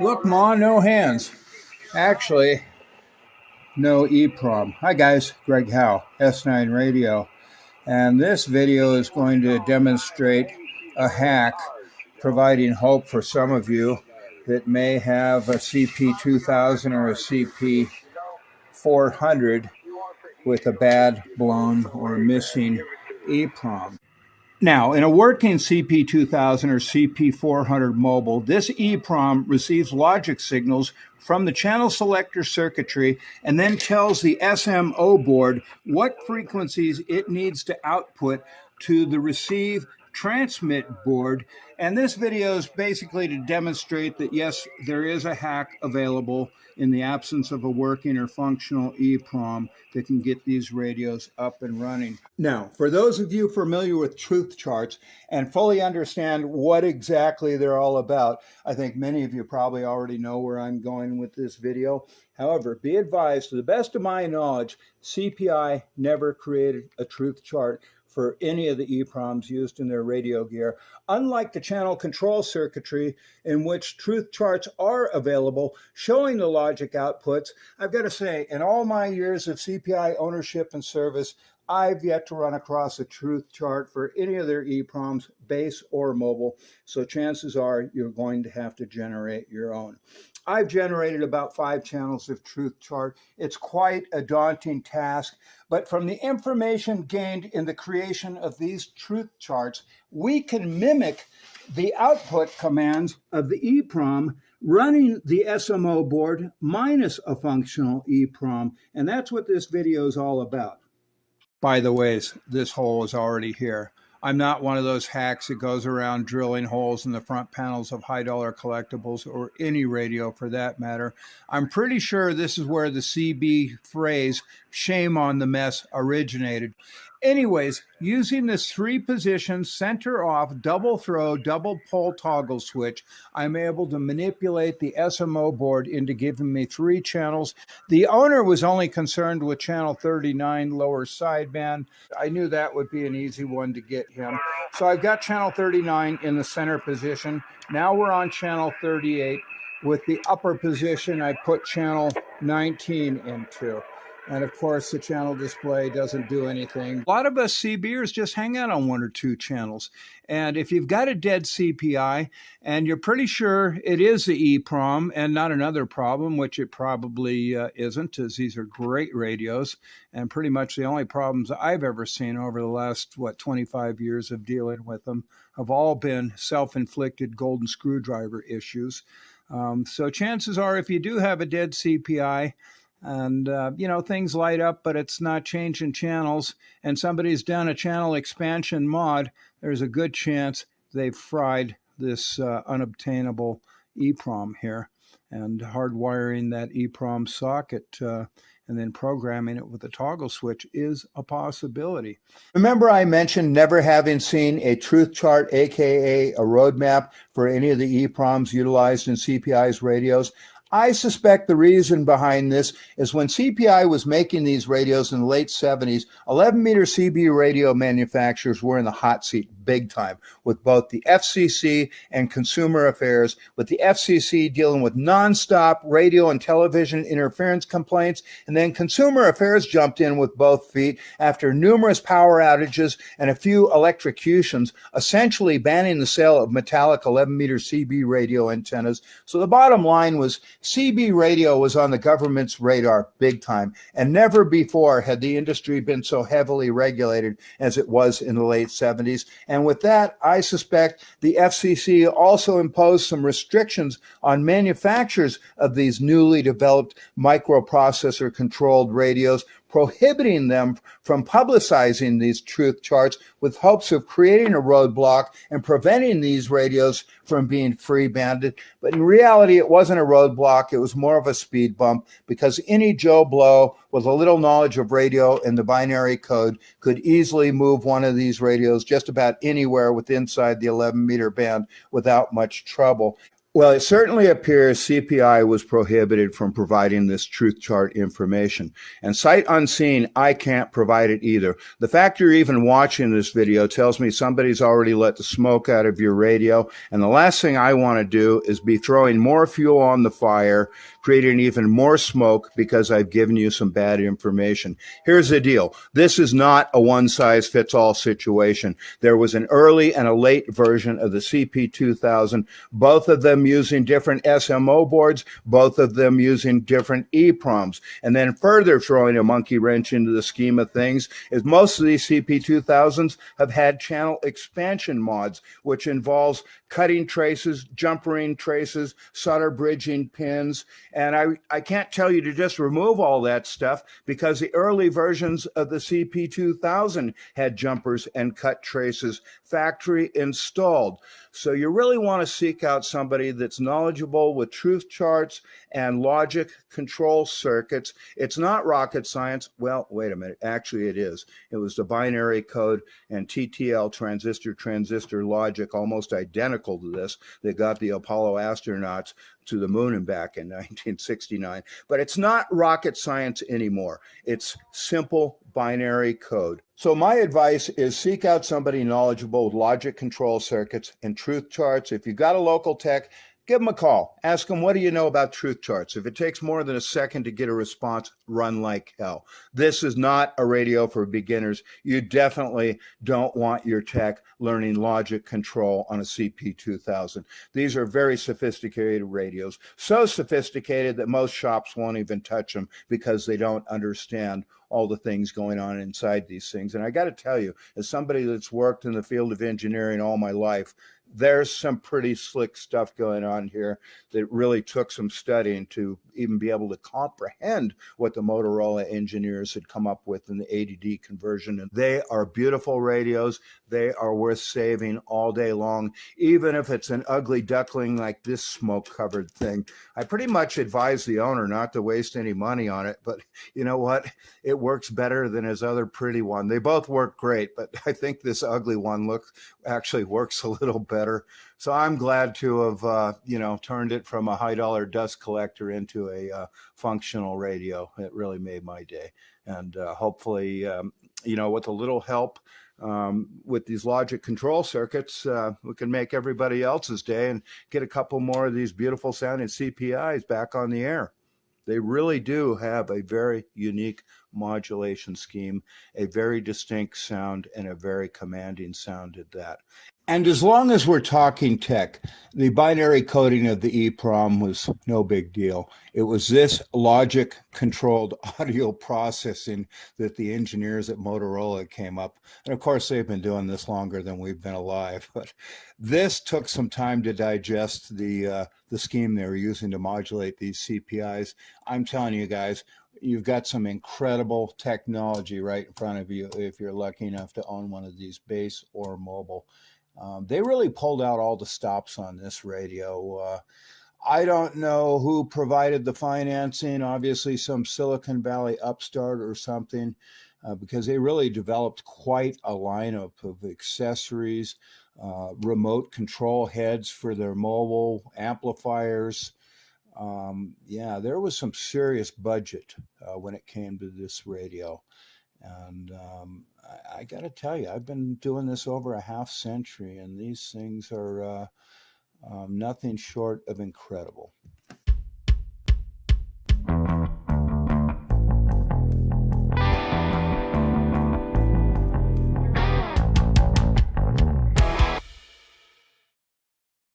Look, Ma, no hands. Actually, no EPROM. Hi, guys. Greg Howe, S9 Radio. And this video is going to demonstrate a hack providing hope for some of you that may have a CP2000 or a CP400 with a bad, blown, or missing EPROM. Now, in a working CP2000 or CP400 mobile, this EPROM receives logic signals from the channel selector circuitry and then tells the SMO board what frequencies it needs to output to the receive transmit board. And this video is basically to demonstrate that, yes, there is a hack available in the absence of a working or functional EPROM that can get these radios up and running. Now, for those of you familiar with truth charts and fully understand what exactly they're all about, I think many of you probably already know where I'm going with this video. However, be advised, to the best of my knowledge, CPI never created a truth chart for any of the EPROMs used in their radio gear. Unlike the channel control circuitry, in which truth charts are available showing the logic outputs, I've got to say, in all my years of CPI ownership and service, I've yet to run across a truth chart for any of their EPROMs, base or mobile, so chances are you're going to have to generate your own. I've generated about 5 channels of truth chart. It's quite a daunting task, but from the information gained in the creation of these truth charts, we can mimic the output commands of the EPROM running the SMO board minus a functional EPROM, and that's what this video is all about. By the way, this hole is already here. I'm not one of those hacks that goes around drilling holes in the front panels of high-dollar collectibles or any radio for that matter. I'm pretty sure this is where the CB phrase, "shame on the mess," originated. Anyways, using this 3-position center-off double-throw, double-pole toggle switch, I'm able to manipulate the SMO board into giving me 3 channels. The owner was only concerned with channel 39 lower sideband. I knew that would be an easy one to get him. So I've got channel 39 in the center position. Now we're on channel 38. With the upper position, I put channel 19 into. And of course, the channel display doesn't do anything. A lot of us CBers just hang out on 1 or 2 channels. And if you've got a dead CPI and you're pretty sure it is the EPROM and not another problem, which it probably isn't, as these are great radios and pretty much the only problems I've ever seen over the last, 25 years of dealing with them have all been self-inflicted golden screwdriver issues. So chances are, if you do have a dead CPI, and, things light up, but it's not changing channels, and somebody's done a channel expansion mod, there's a good chance they've fried this unobtainable EPROM here. And hardwiring that EPROM socket and then programming it with a toggle switch is a possibility. Remember I mentioned never having seen a truth chart, aka a roadmap, for any of the EPROMs utilized in CPI's radios? I suspect the reason behind this is when CPI was making these radios in the late 70s, 11-meter CB radio manufacturers were in the hot seat big time with both the FCC and Consumer Affairs, with the FCC dealing with nonstop radio and television interference complaints, and then Consumer Affairs jumped in with both feet after numerous power outages and a few electrocutions, essentially banning the sale of metallic 11-meter CB radio antennas. So the bottom line was CB radio was on the government's radar big time, and never before had the industry been so heavily regulated as it was in the late 70s. And with that, I suspect the FCC also imposed some restrictions on manufacturers of these newly developed microprocessor-controlled radios, prohibiting them from publicizing these truth charts with hopes of creating a roadblock and preventing these radios from being free banded. But in reality, it wasn't a roadblock. It was more of a speed bump, because any Joe Blow with a little knowledge of radio and the binary code could easily move one of these radios just about anywhere with inside the 11-meter band without much trouble. Well, it certainly appears CPI was prohibited from providing this truth chart information. And sight unseen, I can't provide it either. The fact you're even watching this video tells me somebody's already let the smoke out of your radio. And the last thing I want to do is be throwing more fuel on the fire, creating even more smoke because I've given you some bad information. Here's the deal. This is not a one-size-fits-all situation. There was an early and a late version of the CP2000, both of them using different SMO boards, both of them using different EPROMs. And then further throwing a monkey wrench into the scheme of things is most of these CP2000s have had channel expansion mods, which involves cutting traces, jump ring traces, solder bridging pins. And I can't tell you to just remove all that stuff because the early versions of the CP2000 had jumpers and cut traces factory installed. So you really want to seek out somebody that's knowledgeable with truth charts and logic control circuits. It's not rocket science. Well, wait a minute. Actually, it is. It was the binary code and TTL transistor logic, almost identical to this, that got the Apollo astronauts to the moon and back in 1969. But it's not rocket science anymore. It's simple binary code. So my advice is seek out somebody knowledgeable with logic control circuits and truth charts. If you've got a local tech, give them a call. Ask them, what do you know about truth charts? If it takes more than a second to get a response, run like hell. This is not a radio for beginners. You definitely don't want your tech learning logic control on a CP2000. These are very sophisticated radios, so sophisticated that most shops won't even touch them because they don't understand all the things going on inside these things. And I got to tell you, as somebody that's worked in the field of engineering all my life, there's some pretty slick stuff going on here that really took some studying to even be able to comprehend what the Motorola engineers had come up with in the ADD conversion. And they are beautiful radios. They are worth saving all day long, even if it's an ugly duckling like this smoke-covered thing. I pretty much advise the owner not to waste any money on it, but you know what? It works better than his other pretty one. They both work great, but I think this ugly one actually works a little better. So I'm glad to have, turned it from a high-dollar dust collector into a functional radio. It really made my day. And hopefully, with a little help with these logic control circuits, we can make everybody else's day and get a couple more of these beautiful sounding CPIs back on the air. They really do have a very unique modulation scheme, a very distinct sound, and a very commanding sound at that. And as long as we're talking tech, the binary coding of the EPROM was no big deal. It was this logic-controlled audio processing that the engineers at Motorola came up. And of course, they've been doing this longer than we've been alive. But this took some time to digest the scheme they were using to modulate these CPIs. I'm telling you guys, you've got some incredible technology right in front of you if you're lucky enough to own one of these base or mobile. They really pulled out all the stops on this radio. I don't know who provided the financing, obviously some Silicon Valley upstart or something, because they really developed quite a lineup of accessories, remote control heads for their mobile amplifiers. There was some serious budget when it came to this radio. And I got to tell you, I've been doing this over a half century, and these things are nothing short of incredible.